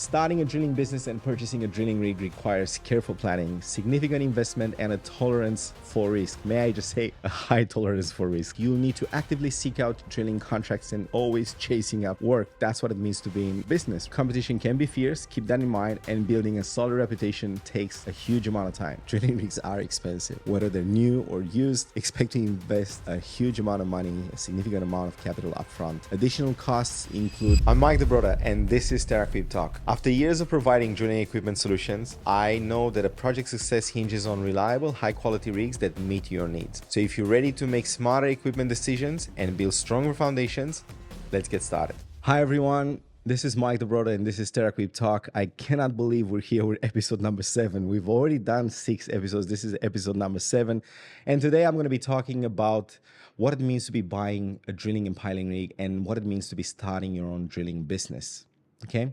Starting a drilling business and purchasing a drilling rig requires careful planning, significant investment, and a tolerance for risk. May I just say, a high tolerance for risk. You'll need to actively seek out drilling contracts and always chasing up work. That's what it means to be in business. Competition can be fierce, keep that in mind, and building a solid reputation takes a huge amount of time. Drilling rigs are expensive. Whether they're new or used, expect to invest a huge amount of money, a significant amount of capital upfront. Additional costs include... I'm Mike the Broda, and this is TerraQUIP Talk. After years of providing drilling equipment solutions, I know that a project's success hinges on reliable, high-quality rigs that meet your needs. So if you're ready to make smarter equipment decisions and build stronger foundations, let's get started. Hi everyone, this is Mike the Broda and this is TerraQUIP Talk. I cannot believe we're here with episode number 7. We've already done 6 episodes. This is episode number 7. And today I'm going to be talking about what it means to be buying a drilling and piling rig and what it means to be starting your own drilling business. Okay?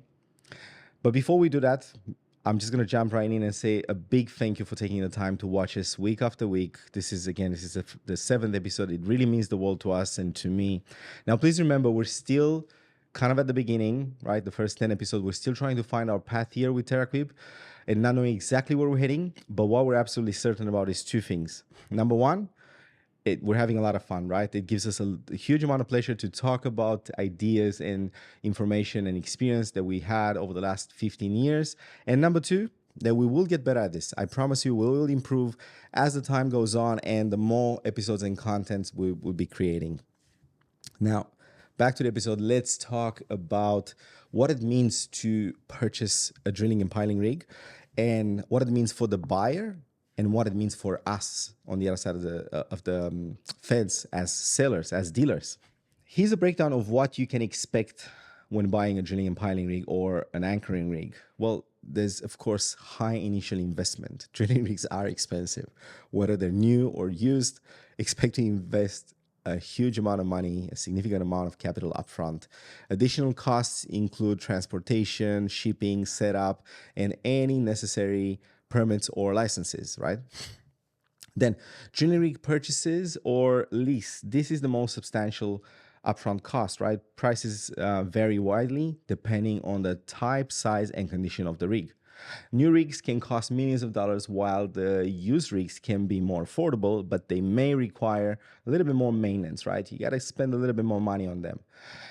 But before we do that, I'm just going to jump right in and say a big thank you for taking the time to watch us week after week. This is the 7th episode. It really means the world to us and to me. Now, please remember, we're still kind of at the beginning, right? The first 10 episodes, we're still trying to find our path here with TerraQUIP and not knowing exactly where we're heading. But what we're absolutely certain about is 2 things. Number one, we're having a lot of fun, right? It gives us a huge amount of pleasure to talk about ideas and information and experience that we had over the last 15 years. And number 2, that we will get better at this. I promise you, we will improve as the time goes on and the more episodes and contents we will be creating. Now, back to the episode, let's talk about what it means to purchase a drilling and piling rig and what it means for the buyer and what it means for us on the other side of the fence as sellers, as dealers. Here's a breakdown of what you can expect when buying a drilling and piling rig or an anchoring rig. Well, there's, of course, high initial investment. Drilling rigs are expensive. Whether they're new or used, expect to invest a huge amount of money, a significant amount of capital upfront. Additional costs include transportation, shipping, setup, and any necessary permits or licenses, right? Then drilling rig purchases or lease. This is the most substantial upfront cost, right? Prices vary widely depending on the type, size, and condition of the rig. New rigs can cost millions of dollars while the used rigs can be more affordable, but they may require a little bit more maintenance, right? You got to spend a little bit more money on them.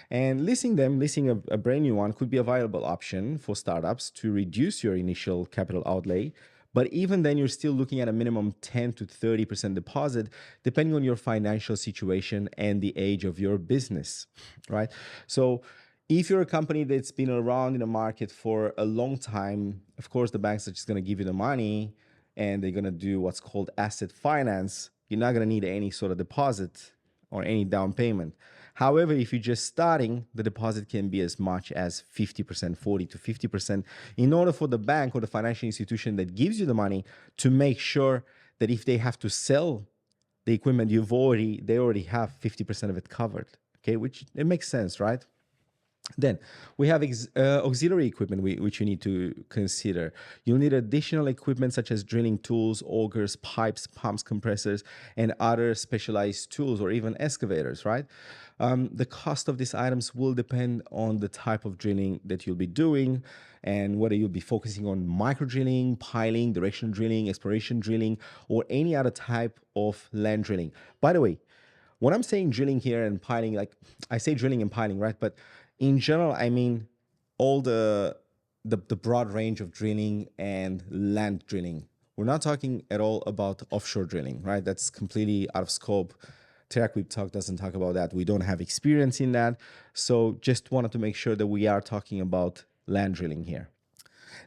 And leasing a brand new one could be a viable option for startups to reduce your initial capital outlay. But even then, you're still looking at a minimum 10 to 30% deposit, depending on your financial situation and the age of your business, right? So if you're a company that's been around in the market for a long time, of course, the banks are just going to give you the money and they're going to do what's called asset finance. You're not going to need any sort of deposit or any down payment. However, if you're just starting, the deposit can be as much as 50%, 40 to 50%, in order for the bank or the financial institution that gives you the money to make sure that if they have to sell the equipment, they already have 50% of it covered, okay? Which it makes sense, right? Then we have auxiliary equipment which you need to consider. You'll need additional equipment such as drilling tools, augers, pipes, pumps, compressors, and other specialized tools or even excavators, right? The cost of these items will depend on the type of drilling that you'll be doing and whether you'll be focusing on micro drilling, piling, directional drilling, exploration drilling, or any other type of land drilling. By the way, when I'm saying drilling here and piling, like I say drilling and piling, right? But in general, I mean all the broad range of drilling and land drilling. We're not talking at all about offshore drilling, right? That's completely out of scope. TerraQUIP Talk doesn't talk about that. We don't have experience in that. So just wanted to make sure that we are talking about land drilling here.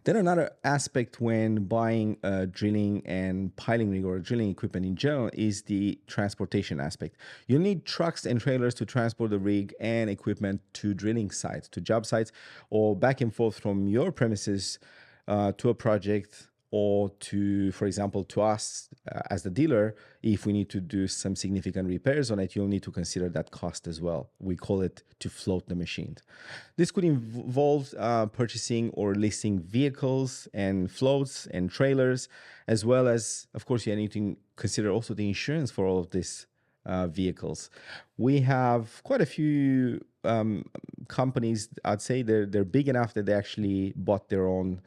Then another aspect when buying a drilling and piling rig or drilling equipment in general is the transportation aspect. You'll need trucks and trailers to transport the rig and equipment to drilling sites, to job sites, or back and forth from your premises to a project, or to, for example, to us as the dealer, if we need to do some significant repairs on it, you'll need to consider that cost as well. We call it to float the machine. This could involve purchasing or leasing vehicles and floats and trailers, as well as, of course, you need to consider also the insurance for all of these vehicles. We have quite a few companies, I'd say they're big enough that they actually bought their own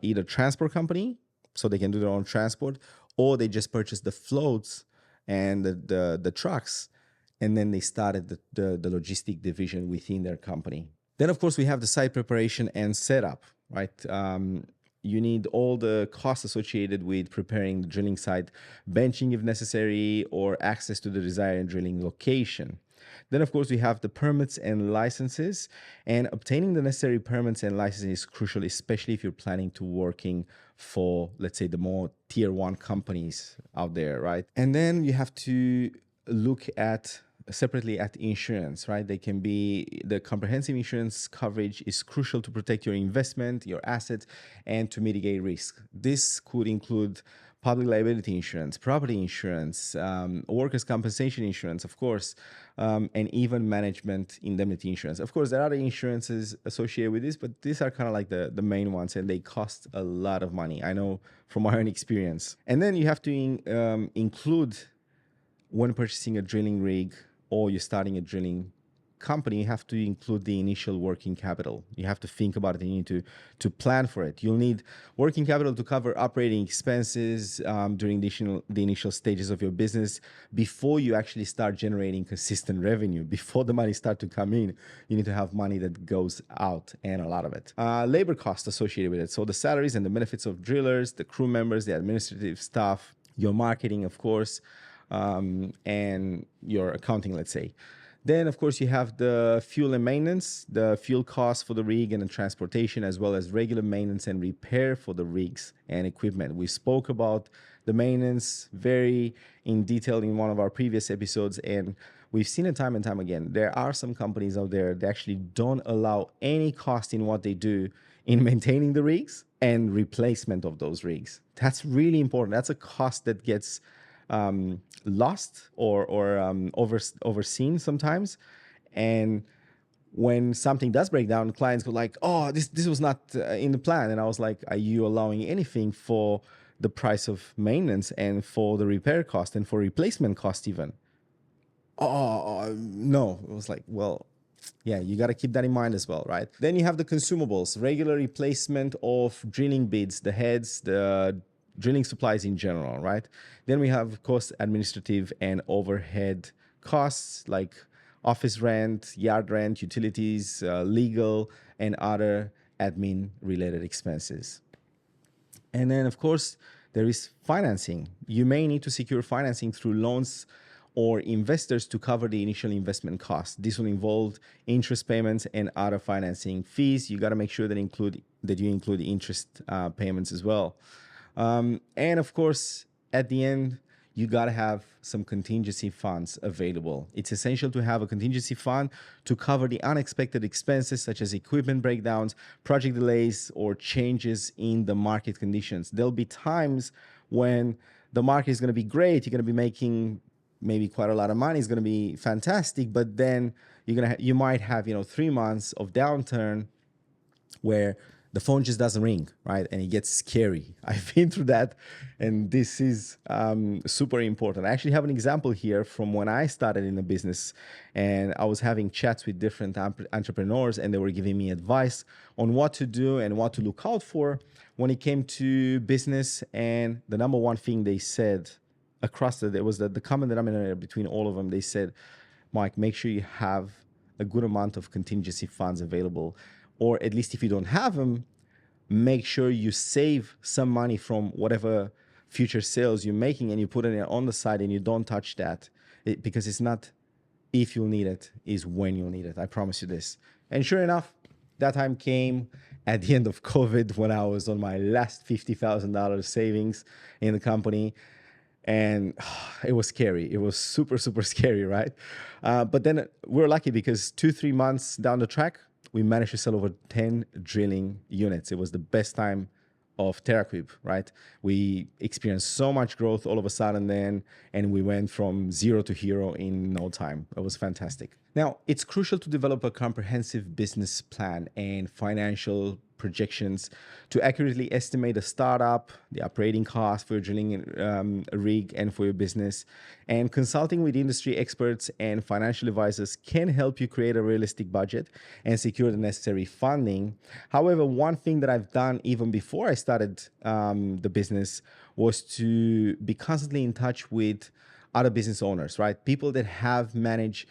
either transport company, so they can do their own transport, or they just purchased the floats and the trucks, and then they started the logistic division within their company. Then, of course, we have the site preparation and setup, right? You need all the costs associated with preparing the drilling site, benching if necessary, or access to the desired drilling location. Then, of course, we have the permits and licenses, and obtaining the necessary permits and licenses is crucial, especially if you're planning to working for, let's say, the more tier one companies out there, right? And then you have to look at separately at insurance, right? They can be, the comprehensive insurance coverage is crucial to protect your investment, your assets, and to mitigate risk. This could include public liability insurance, property insurance, workers' compensation insurance, of course, and even management indemnity insurance. Of course, there are other insurances associated with this, but these are kind of like the main ones, and they cost a lot of money. I know from my own experience. And then you have to include, when purchasing a drilling rig or you're starting a drilling company, you have to include the initial working capital. You have to think about it. You need to plan for it. You'll need working capital to cover operating expenses during the initial stages of your business before you actually start generating consistent revenue. Before the money starts to come in, you need to have money that goes out, and a lot of it. Labor costs associated with it. So the salaries and the benefits of drillers, the crew members, the administrative staff, your marketing, of course, and your accounting, let's say. Then, of course, you have the fuel and maintenance, the fuel costs for the rig and the transportation, as well as regular maintenance and repair for the rigs and equipment. We spoke about the maintenance very in detail in one of our previous episodes, and we've seen it time and time again. There are some companies out there that actually don't allow any cost in what they do in maintaining the rigs and replacement of those rigs. That's really important. That's a cost that gets lost or overseen sometimes. And when something does break down, clients go like, oh, this was not in the plan. And I was like, are you allowing anything for the price of maintenance and for the repair cost and for replacement cost even? Oh, no. It was like, well, yeah, you got to keep that in mind as well, right? Then you have the consumables, regular replacement of drilling bits, the heads, the drilling supplies in general, right? Then we have, of course, administrative and overhead costs like office rent, yard rent, utilities, legal, and other admin-related expenses. And then, of course, there is financing. You may need to secure financing through loans or investors to cover the initial investment costs. This will involve interest payments and other financing fees. You got to make sure that you include interest payments as well. And of course, at the end, you got to have some contingency funds available. It's essential to have a contingency fund to cover the unexpected expenses such as equipment breakdowns, project delays, or changes in the market conditions. There'll be times when the market is going to be great. You're going to be making maybe quite a lot of money. It's going to be fantastic, but then you might have 3 months of downturn where the phone just doesn't ring, right? And it gets scary. I've been through that, and this is super important. I actually have an example here from when I started in the business, and I was having chats with different entrepreneurs, and they were giving me advice on what to do and what to look out for when it came to business. And the number one thing they said there was the common denominator between all of them. They said, Mike, make sure you have a good amount of contingency funds available. Or at least if you don't have them, make sure you save some money from whatever future sales you're making and you put it on the side and you don't touch that. Because it's not if you'll need it, is when you'll need it. I promise you this. And sure enough, that time came at the end of COVID when I was on my last $50,000 savings in the company. And it was scary. It was super, super scary, right? But then we're lucky because 2-3 months down the track, we managed to sell over 10 drilling units. It was the best time of TerraQUIP, right? We experienced so much growth all of a sudden then, and we went from 0 to hero in no time. It was fantastic. Now, it's crucial to develop a comprehensive business plan and financial projections to accurately estimate the startup, the operating cost for your drilling rig and for your business. And consulting with industry experts and financial advisors can help you create a realistic budget and secure the necessary funding. However, one thing that I've done even before I started the business was to be constantly in touch with other business owners, right? People that have managed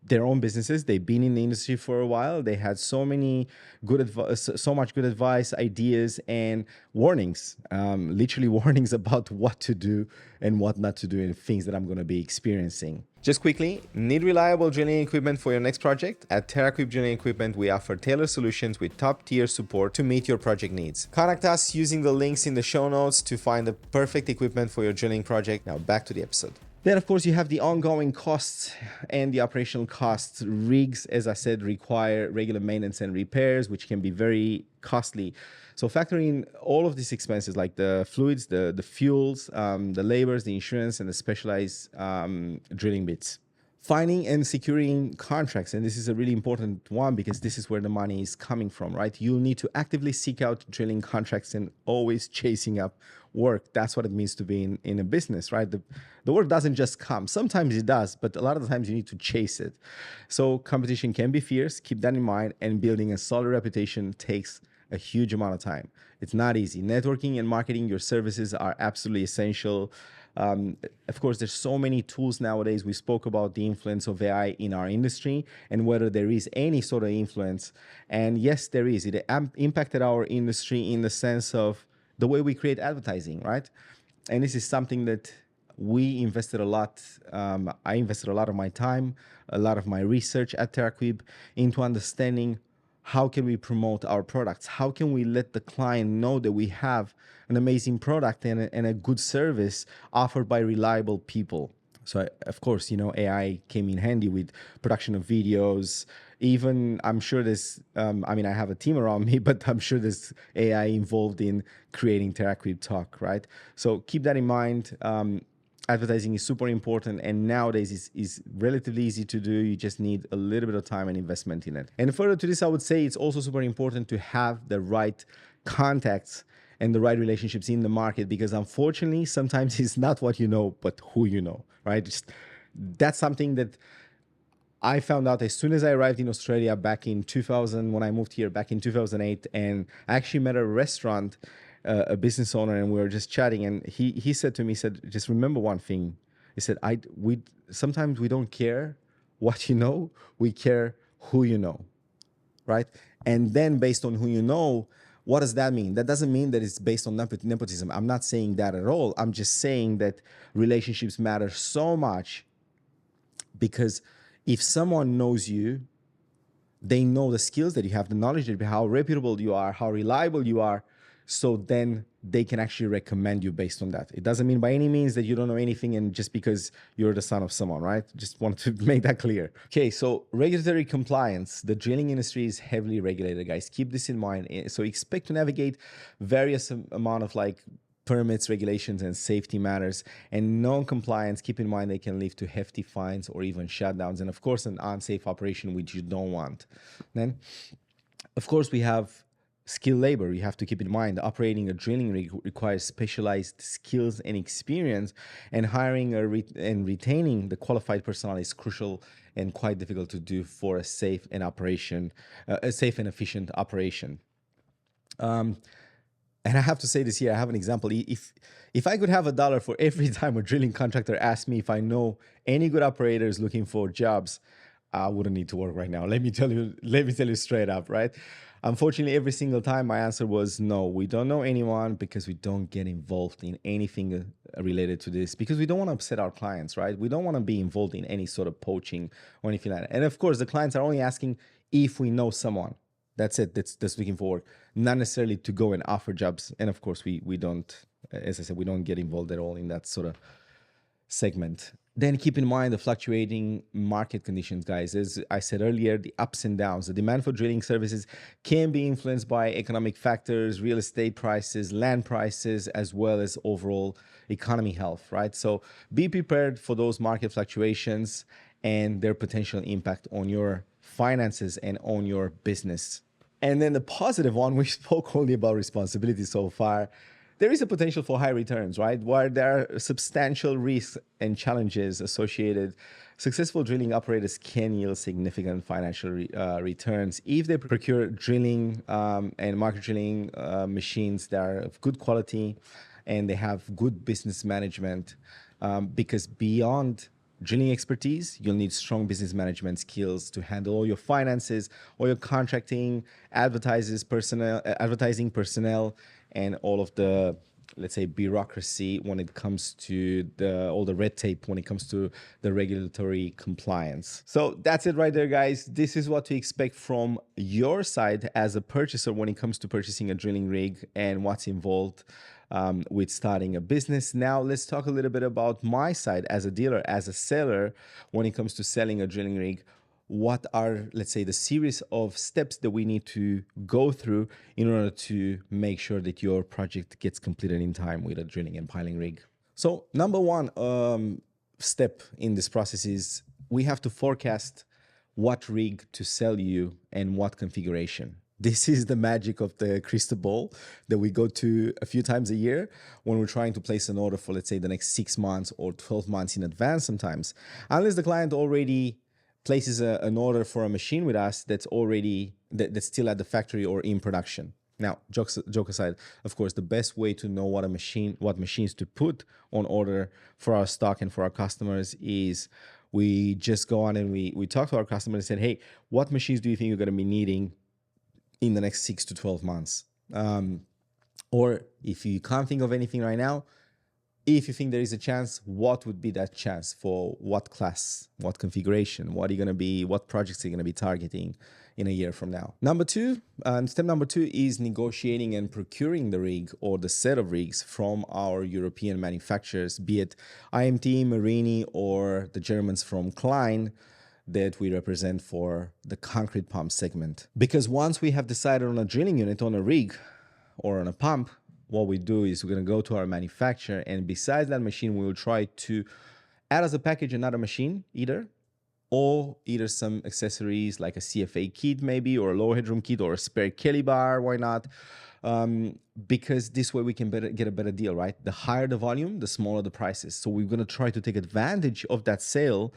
their own businesses. They've been in the industry for a while. They had so much good advice, ideas, and warnings, literally warnings about what to do and what not to do and things that I'm going to be experiencing. Just quickly, need reliable drilling equipment for your next project? At TerraQUIP Drilling Equipment, we offer tailored solutions with top-tier support to meet your project needs. Contact us using the links in the show notes to find the perfect equipment for your drilling project. Now back to the episode. Then, of course, you have the ongoing costs and the operational costs. Rigs, as I said, require regular maintenance and repairs, which can be very costly. So factoring in all of these expenses, like the fluids, the fuels, the labors, the insurance, and the specialized drilling bits. Finding and securing contracts, and this is a really important one because this is where the money is coming from, right? You'll need to actively seek out drilling contracts and always chasing up work. That's what it means to be in a business, right? The work doesn't just come. Sometimes it does, but a lot of the times you need to chase it. So competition can be fierce. Keep that in mind, and building a solid reputation takes a huge amount of time. It's not easy. Networking and marketing your services are absolutely essential. Of course, there's so many tools nowadays. We spoke about the influence of AI in our industry and whether there is any sort of influence. And yes, there is. It impacted our industry in the sense of the way we create advertising, right? And this is something that we invested a lot. I invested a lot of my time, a lot of my research at TerraQUIP into understanding how can we promote our products? How can we let the client know that we have an amazing product and a good service offered by reliable people? So, of course, AI came in handy with production of videos. Even, I'm sure there's, I have a team around me, but I'm sure there's AI involved in creating TerraQUIP Talk, right? So keep that in mind. Advertising is super important, and nowadays is relatively easy to do. You just need a little bit of time and investment in it. And further to this, I would say it's also super important to have the right contacts and the right relationships in the market, because unfortunately, sometimes it's not what you know, but who you know, right? That's something that I found out as soon as I arrived in Australia back in 2000, when I moved here back in 2008, and I actually met a restaurant, a business owner, and we were just chatting, and he said to me, just remember one thing. He said, sometimes we don't care what you know, we care who you know, right? And then based on who you know, what does that mean? That doesn't mean that it's based on nepotism. I'm not saying that at all. I'm just saying that relationships matter so much, because if someone knows you, they know the skills that you have, the knowledge that you have, how reputable you are, how reliable you are. So then they can actually recommend you based on that. It doesn't mean by any means that you don't know anything and just because you're the son of someone, right? Just wanted to make that clear. Okay, so regulatory compliance. The drilling industry is heavily regulated, guys. Keep this in mind. So expect to navigate various amount of permits, regulations, and safety matters. And non-compliance, keep in mind, they can lead to hefty fines or even shutdowns. And of course, an unsafe operation, which you don't want. Then, of course, we have skilled labor. You have to keep in mind, operating a drilling rig requires specialized skills and experience, and hiring and retaining the qualified personnel is crucial and quite difficult to do for a safe and efficient operation. And I have to say this here, I have an example. If I could have $1 for every time a drilling contractor asks me if I know any good operators looking for jobs, I wouldn't need to work right now. Let me tell you straight up, right? Unfortunately, every single time my answer was no, we don't know anyone, because we don't get involved in anything related to this, because we don't want to upset our clients, right? We don't want to be involved in any sort of poaching or anything like that. And of course, the clients are only asking if we know someone. That's it. That's looking for work, not necessarily to go and offer jobs. And of course, we don't, as I said, we don't get involved at all in that sort of segment. Then keep in mind the fluctuating market conditions, guys. As I said earlier, the ups and downs. The demand for drilling services can be influenced by economic factors, real estate prices, land prices, as well as overall economy health, right? So be prepared for those market fluctuations and their potential impact on your finances and on your business. And then the positive one, we spoke only about responsibility so far. There is a potential for high returns, right? While there are substantial risks and challenges associated, successful drilling operators can yield significant financial returns if they procure drilling and market drilling machines that are of good quality and they have good business management. Because beyond drilling expertise, you'll need strong business management skills to handle all your finances, all your contracting, advertising personnel, and all of the, let's say, bureaucracy when it comes to all the red tape when it comes to the regulatory compliance. So that's it right there, guys. This is what to expect from your side as a purchaser when it comes to purchasing a drilling rig and what's involved with starting a business. Now let's talk a little bit about my side as a dealer, as a seller, when it comes to selling a drilling rig. What are, let's say, the series of steps that we need to go through in order to make sure that your project gets completed in time with a drilling and piling rig? So number one step in this process is we have to forecast what rig to sell you and what configuration. This is the magic of the crystal ball that we go to a few times a year when we're trying to place an order for, let's say, the next 6 months or 12 months in advance sometimes. Unless the client already places an order for a machine with us that's still at the factory or in production. Now, joke aside, of course, the best way to know what machines to put on order for our stock and for our customers is we just go on and we talk to our customers and say, hey, what machines do you think you're going to be needing in the next 6 to 12 months? Or if you can't think of anything right now, if you think there is a chance, what would be that chance for what class, what configuration, what projects are you going to be targeting in a year from now? Step number two is negotiating and procuring the rig or the set of rigs from our European manufacturers, be it IMT, Marini, or the Germans from Klein that we represent for the concrete pump segment. Because once we have decided on a drilling unit, on a rig, or on a pump, what we do is we're going to go to our manufacturer, and besides that machine, we will try to add as a package another machine, either some accessories like a CFA kit maybe, or a low headroom kit, or a spare Kelly bar, why not? Because this way we can get a better deal, right? The higher the volume, the smaller the prices. So we're going to try to take advantage of that sale,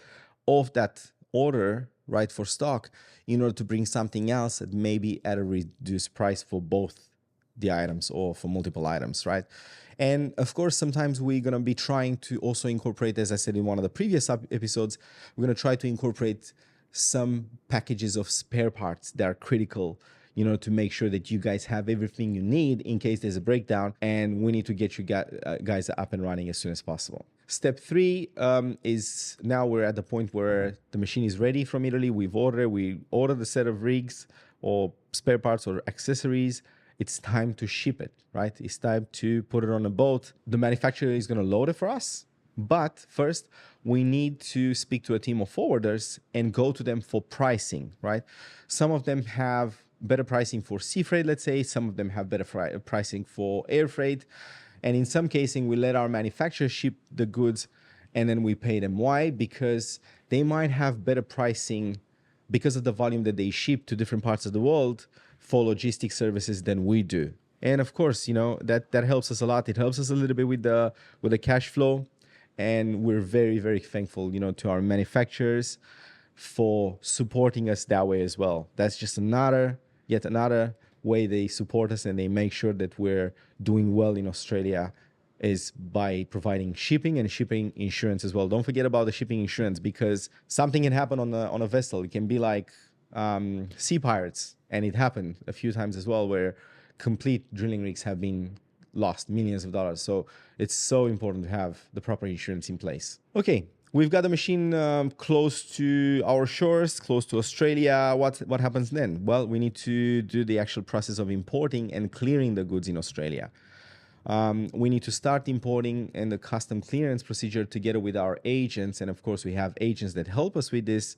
of that order, right, for stock, in order to bring something else that maybe at a reduced price for both the items or for multiple items, right? And of course, sometimes we're going to be trying to also incorporate, as I said in one of the previous episodes, we're going to try to incorporate some packages of spare parts that are critical, to make sure that you guys have everything you need in case there's a breakdown, and we need to get you guys up and running as soon as possible. Step 3 is now we're at the point where the machine is ready from Italy. We ordered the set of rigs or spare parts or accessories. It's time to ship it, right? It's time to put it on a boat. The manufacturer is going to load it for us. But first, we need to speak to a team of forwarders and go to them for pricing, right? Some of them have better pricing for sea freight, let's say. Some of them have better pricing for air freight. And in some cases, we let our manufacturer ship the goods and then we pay them. Why? Because they might have better pricing because of the volume that they ship to different parts of the world for logistic services than we do. And of course, that helps us a lot. It helps us a little bit with the cash flow. And we're very, very thankful, to our manufacturers for supporting us that way as well. That's just yet another way they support us and they make sure that we're doing well in Australia is by providing shipping and shipping insurance as well. Don't forget about the shipping insurance, because something can happen on a vessel. It can be like sea pirates, and it happened a few times as well, where complete drilling rigs have been lost, millions of dollars. So it's so important to have the proper insurance in place. Okay, we've got the machine close to our shores, close to Australia. What happens then? Well, we need to do the actual process of importing and clearing the goods in Australia. We need to start importing and the custom clearance procedure together with our agents. And of course, we have agents that help us with this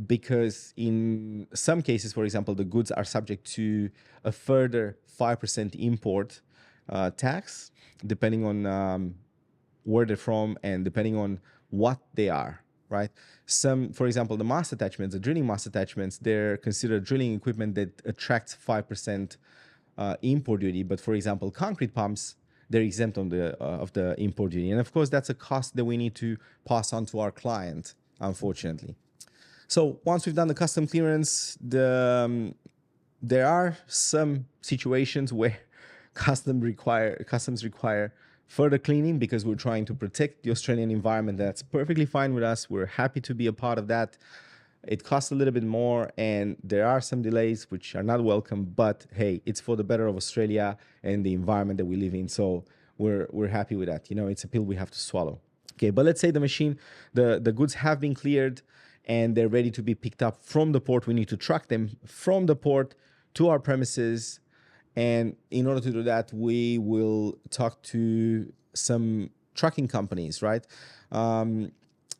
because in some cases, for example, the goods are subject to a further 5% import tax, depending on where they're from and depending on what they are. right? Some, for example, the mast attachments, the drilling mast attachments, they're considered drilling equipment that attracts 5% import duty. But for example, concrete pumps, they're exempt on of the import duty. And of course, that's a cost that we need to pass on to our client, unfortunately. So once we've done the custom clearance, there are some situations where customs require further cleaning because we're trying to protect the Australian environment. That's perfectly fine with us. We're happy to be a part of that. It costs a little bit more and there are some delays which are not welcome, but hey, it's for the better of Australia and the environment that we live in. So we're happy with that. You know, it's a pill we have to swallow. Okay, but let's say the machine, the goods have been cleared and they're ready to be picked up from the port. We need to truck them from the port to our premises. And in order to do that, we will talk to some trucking companies, right?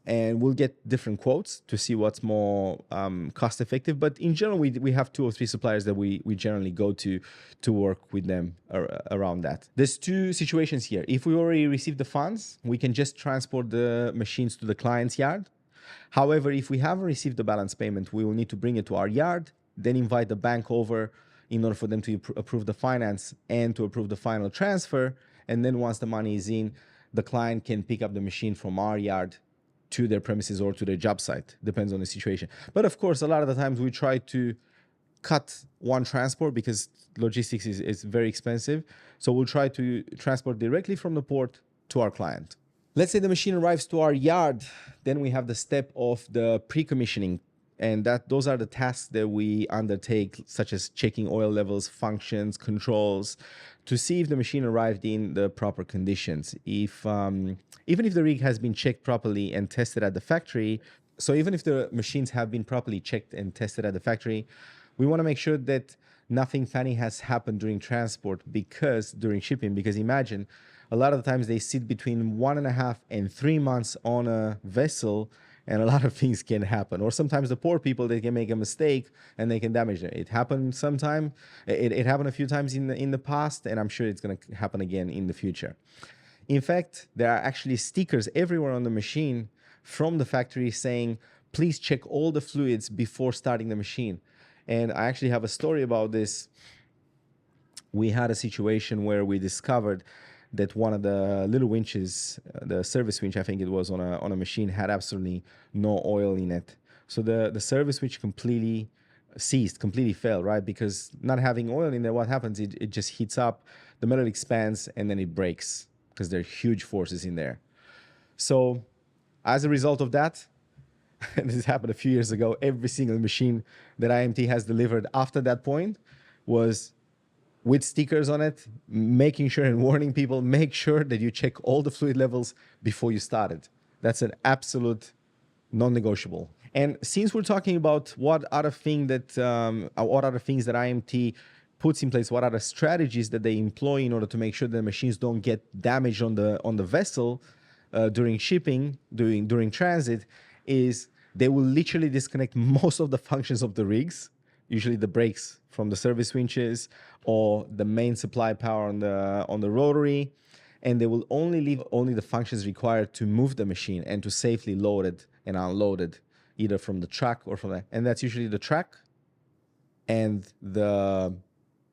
And we'll get different quotes to see what's more cost effective. But in general, we have 2 or 3 suppliers that we generally go to work with them around that. There's 2 situations here. If we already received the funds, we can just transport the machines to the client's yard. However, if we haven't received the balance payment, we will need to bring it to our yard, then invite the bank over in order for them to approve the finance and to approve the final transfer. And then once the money is in, the client can pick up the machine from our yard to their premises or to their job site, depends on the situation. But of course, a lot of the times we try to cut one transport because logistics is very expensive. So we'll try to transport directly from the port to our client. Let's say the machine arrives to our yard, then we have the step of the pre-commissioning. And those are the tasks that we undertake, such as checking oil levels, functions, controls, to see if the machine arrived in the proper conditions. Even if the rig has been checked properly and tested at the factory, so even if the machines have been properly checked and tested at the factory, we want to make sure that nothing funny has happened during transport during shipping, because imagine, a lot of the times they sit between 1.5 and 3 months on a vessel, and a lot of things can happen. Or sometimes the poor people, they can make a mistake and they can damage it. It happened sometime. It happened a few times in the past, and I'm sure it's going to happen again in the future. In fact, there are actually stickers everywhere on the machine from the factory saying, please check all the fluids before starting the machine. And I actually have a story about this. We had a situation where we discovered that one of the little winches, the service winch, I think it was on a machine, had absolutely no oil in it. So the service winch completely ceased, completely failed, right? Because not having oil in there, what happens? It just heats up, the metal expands, and then it breaks because there are huge forces in there. So as a result of that, and this happened a few years ago, every single machine that IMT has delivered after that point was with stickers on it, making sure and warning people, make sure that you check all the fluid levels before you start it. That's an absolute non-negotiable. And since we're talking about what other things that IMT puts in place, what other strategies that they employ in order to make sure that the machines don't get damaged on the vessel during shipping, during transit, is they will literally disconnect most of the functions of the rigs, usually the brakes from the service winches or the main supply power on the rotary, and they will only leave the functions required to move the machine and to safely load it and unload it, either from the truck or from that. And that's usually the truck and the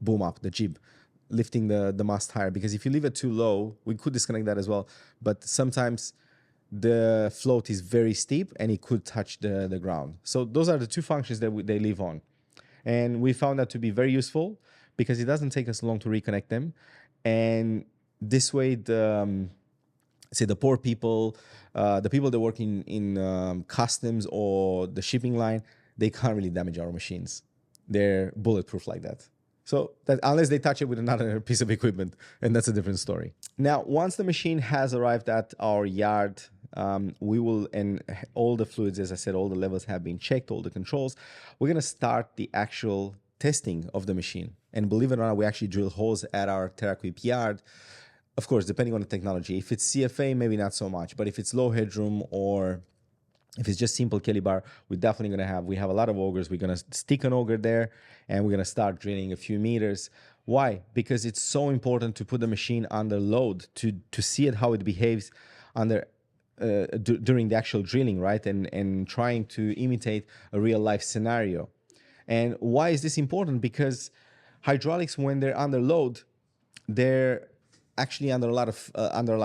boom up, the jib, lifting the mast higher. Because if you leave it too low, we could disconnect that as well. But sometimes the float is very steep and it could touch the ground. So those are the 2 functions that they leave on. And we found that to be very useful because it doesn't take us long to reconnect them. And this way, the poor people, the people that work in customs or the shipping line, they can't really damage our machines. They're bulletproof like that. So that unless they touch it with another piece of equipment, and that's a different story. Now, once the machine has arrived at our yard, we will, and all the fluids, as I said, all the levels have been checked, all the controls, we're going to start the actual testing of the machine. And believe it or not, we actually drill holes at our TerraQUIP yard. Of course, depending on the technology. If it's CFA, maybe not so much. But if it's low headroom or if it's just simple Kelly bar, we're definitely going to have, we have a lot of augers. We're going to stick an auger there and we're going to start drilling a few meters. Why? Because it's so important to put the machine under load, to see it, how it behaves under during the actual drilling, right? And trying to imitate a real life scenario. And why is this important? Because hydraulics, when they're under load, they're actually under a lot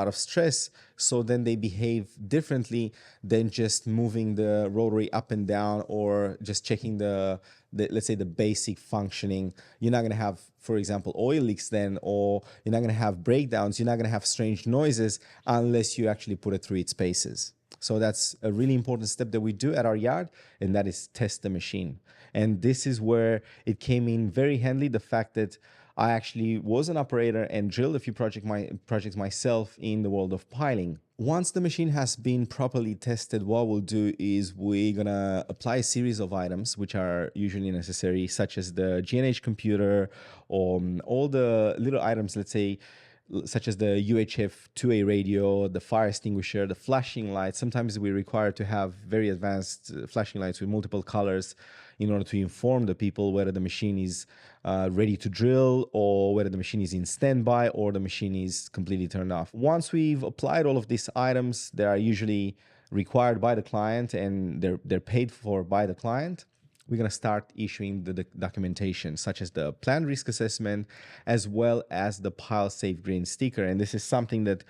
of stress, so then they behave differently than just moving the rotary up and down or just checking the let's say the basic functioning. You're not going to have, for example, oil leaks then, or you're not going to have breakdowns, you're not going to have strange noises unless you actually put it through its paces. So that's a really important step that we do at our yard, and that is test the machine. And this is where it came in very handy, the fact that I actually was an operator and drilled a few projects myself in the world of piling. Once the machine has been properly tested, what we'll do is we're gonna apply a series of items which are usually necessary, such as the GNH computer, or all the little items, let's say, such as the UHF 2A radio, the fire extinguisher, the flashing lights. Sometimes we require to have very advanced flashing lights with multiple colors in order to inform the people whether the machine is ready to drill, or whether the machine is in standby, or the machine is completely turned off. Once we've applied all of these items, they are usually required by the client and they're paid for by the client. We're going to start issuing the documentation, such as the planned risk assessment, as well as the Pile Safe Green sticker. And this is something that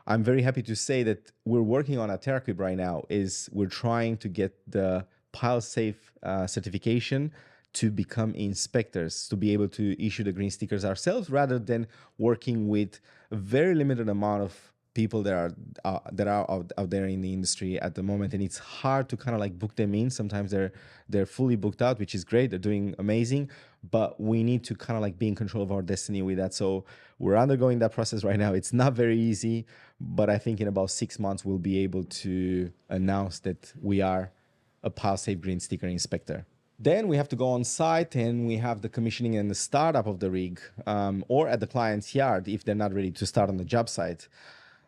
I'm very happy to say that we're working on at TerraQUIP right now. Is we're trying to get the Pile Safe certification to become inspectors, to be able to issue the green stickers ourselves, rather than working with a very limited amount of people that are out there in the industry at the moment. And it's hard to kind of like book them in. Sometimes they're fully booked out, which is great, they're doing amazing, but we need to kind of like be in control of our destiny with that. So we're undergoing that process right now. It's not very easy, but I think in about 6 months we'll be able to announce that we are a Pile Safe Green sticker inspector. Then we have to go on site and we have the commissioning and the startup of the rig, or at the client's yard if they're not ready to start on the job site.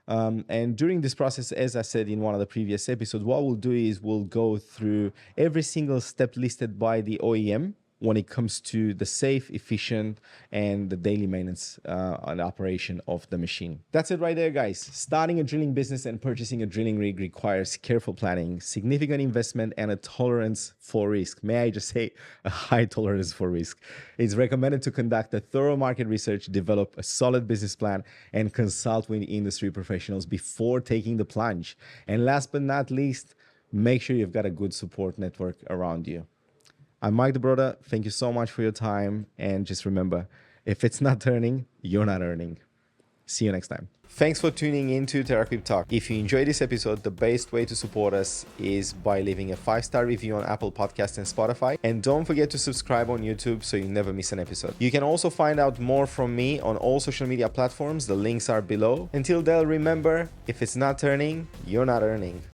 And during this process, as I said in one of the previous episodes, what we'll do is we'll go through every single step listed by the OEM when it comes to the safe, efficient, and the daily maintenance and operation of the machine. That's it right there, guys. Starting a drilling business and purchasing a drilling rig requires careful planning, significant investment, and a tolerance for risk. May I just say, a high tolerance for risk. It's recommended to conduct a thorough market research, develop a solid business plan, and consult with industry professionals before taking the plunge. And last but not least, make sure you've got a good support network around you. I'm Mike the Brother. Thank you so much for your time. And just remember, if it's not turning, you're not earning. See you next time. Thanks for tuning in to TerraQUIP Talk. If you enjoyed this episode, the best way to support us is by leaving a 5-star review on Apple Podcasts and Spotify. And don't forget to subscribe on YouTube so you never miss an episode. You can also find out more from me on all social media platforms. The links are below. Until then, remember, if it's not turning, you're not earning.